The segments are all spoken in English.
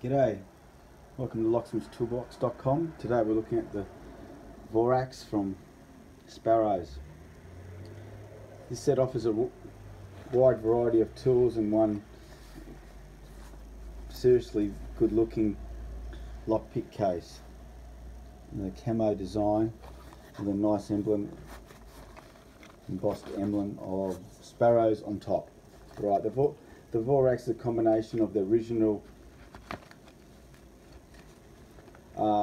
G'day, welcome to locksmithstoolbox.com. Today we're looking at the Vorax from Sparrows. This set offers a wide variety of tools and one seriously good looking lockpick case. And the camo design with a nice emblem, embossed emblem of Sparrows on top. Right, the Vorax is a combination of the original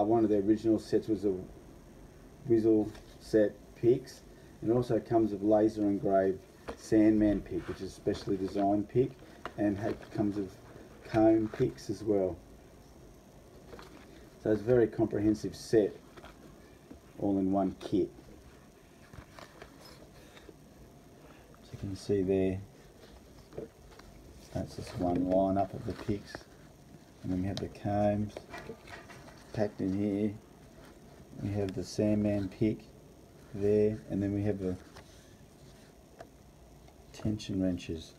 one of the original sets was a Whizzle set picks, and it also comes with laser engraved Sandman pick, which is a specially designed pick, and comes with cone picks as well. So it's a very comprehensive set, all in one kit. As you can see there, that's just one line up of the picks, and then we have the combs packed in here. We have the Sandman pick there, and then we have the tension wrenches.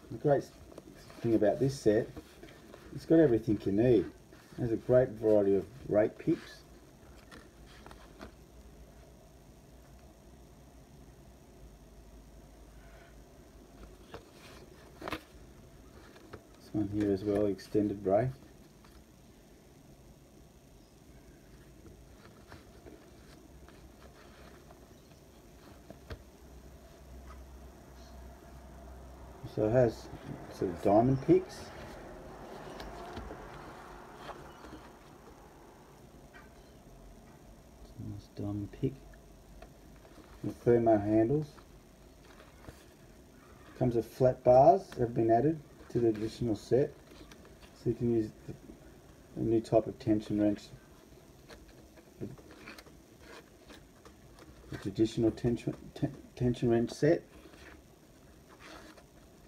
The great thing about this set, it's got everything you need. There's a great variety of rake picks. This one here as well, extended rake. So it has sort of diamond picks. Nice diamond pick with thermo handles. Comes with flat bars that have been added to the additional set, so you can use a new type of tension wrench, the traditional tension wrench set.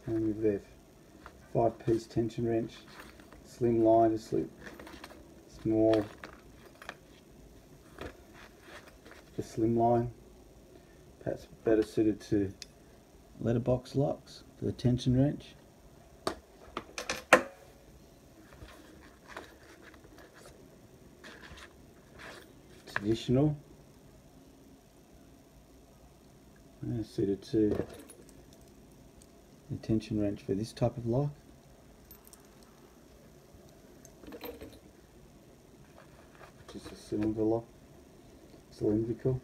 And with their 5-piece tension wrench, slim line, just small, the slim line, perhaps better suited to letterbox locks for the tension wrench. Traditional, suited to the tension wrench for this type of lock. Just a cylinder lock, cylindrical.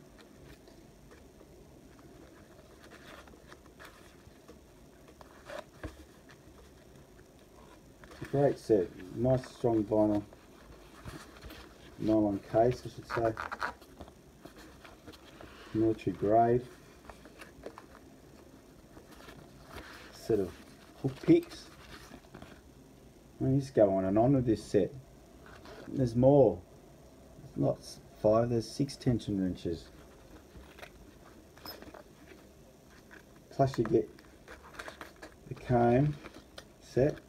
It's a great set, nice strong vinyl, nylon case I should say, military grade. Set of hook picks. I mean, just go on and on with this set. There's more. There's not 5, there's 6 tension wrenches. Plus you get the comb set.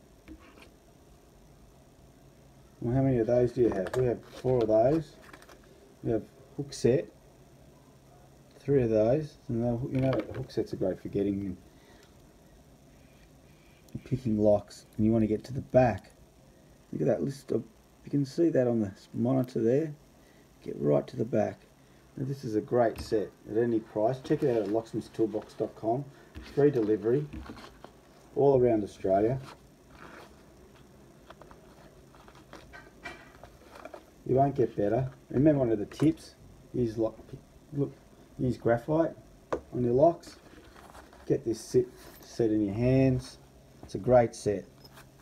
Well, how many of those do you have? We have 4 of those. We have hook set, 3 of those. And you know, hook sets are great for getting picking locks, and you want to get to the back. Look at that list of, you can see that on the monitor there. Get right to the back. Now, this is a great set at any price. Check it out at locksmithstoolbox.com. Free delivery all around Australia. You won't get better. Remember, one of the tips, use use graphite on your locks. Get this set in your hands. It's a great set.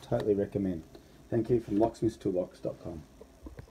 Totally recommend. Thank you from locksmithstoolbox.com.